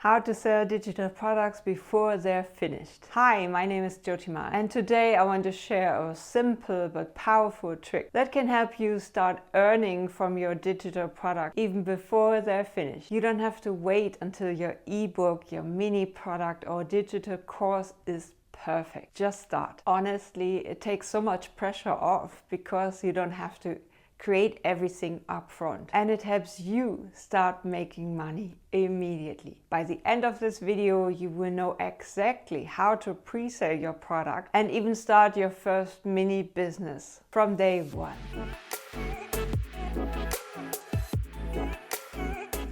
How to sell digital products before they're finished. Hi, my name is Jyotima, and today I want to share a simple but powerful trick that can help you start earning from your digital product even before they're finished. You don't have to wait until your ebook, your mini product or digital course is perfect. Just start. Honestly, it takes so much pressure off because you don't have to create everything up front, and it helps you start making money immediately. By the end of this video, you will know exactly how to pre-sell your product and even start your first mini business from day one.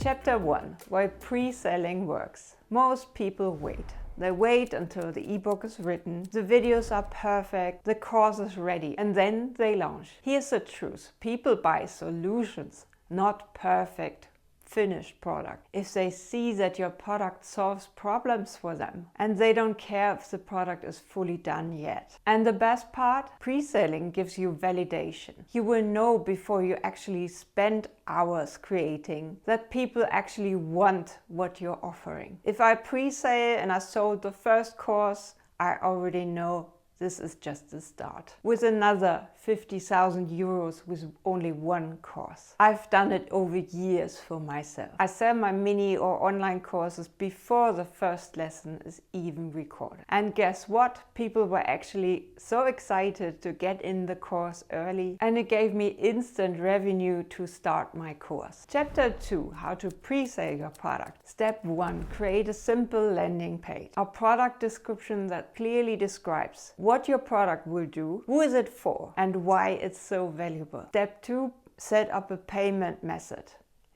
Chapter 1. Why pre-selling works. Most people wait. They wait until the ebook is written, the videos are perfect, the course is ready, and then they launch. Here's the truth. People buy solutions, not perfect, finished product. If they see that your product solves problems for them and they don't care if the product is fully done yet. And the best part, pre-selling gives you validation. You will know before you actually spend hours creating that people actually want what you're offering. If I pre-sale and I sold the first course, I already know this is just the start. With another 50,000 euros with only one course. I've done it over years for myself. I sell my mini or online courses before the first lesson is even recorded. And guess what? People were actually so excited to get in the course early, and it gave me instant revenue to start my course. Chapter 2. How to pre-sale your product. Step 1. Create a simple landing page. A product description that clearly describes what your product will do, who is it for, and why it's so valuable. Step 2. Set up a payment method.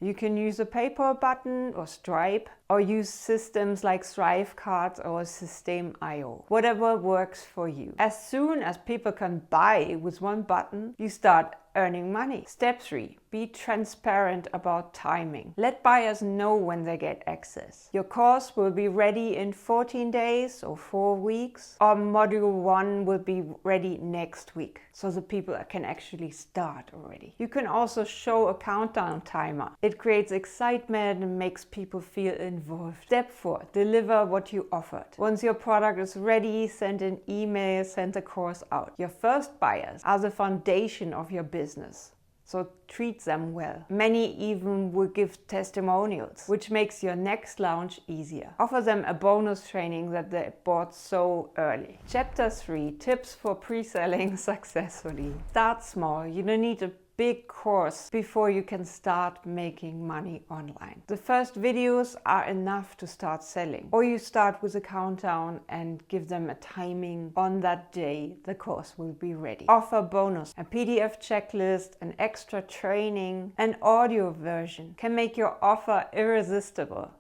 You can use a PayPal button or Stripe, or use systems like Stripe cards or System.io. Whatever works for you. As soon as people can buy with one button, you start earning money. Step 3. Be transparent about timing. Let buyers know when they get access. Your course will be ready in 14 days or 4 weeks, or module 1 will be ready next week, so the people can actually start already. You can also show a countdown timer. It creates excitement and makes people feel involved. Step 4. Deliver what you offered. Once your product is ready, send an email, send the course out. Your first buyers are the foundation of your business, so treat them well. Many even will give testimonials, which makes your next launch easier. Offer them a bonus training that they bought so early. Chapter 3. Tips for pre-selling successfully. Start small. You don't need a big course before you can start making money online. The first videos are enough to start selling. Or you start with a countdown and give them a timing. On that day, the course will be ready. Offer bonus, a PDF checklist, an extra training, an audio version can make your offer irresistible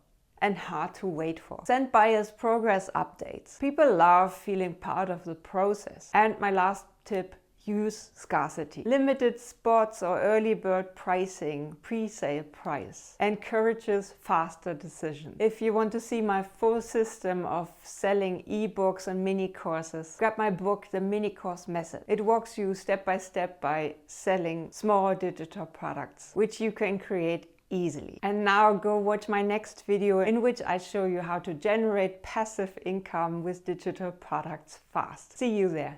and hard to wait for. Send buyers progress updates. People love feeling part of the process. And my last tip, use scarcity. Limited spots or early bird pricing, pre-sale price, encourages faster decisions. If you want to see my full system of selling ebooks and mini courses, grab my book, The Mini Course Method. It walks you step by step by selling small digital products, which you can create easily. And now go watch my next video in which I show you how to generate passive income with digital products fast. See you there.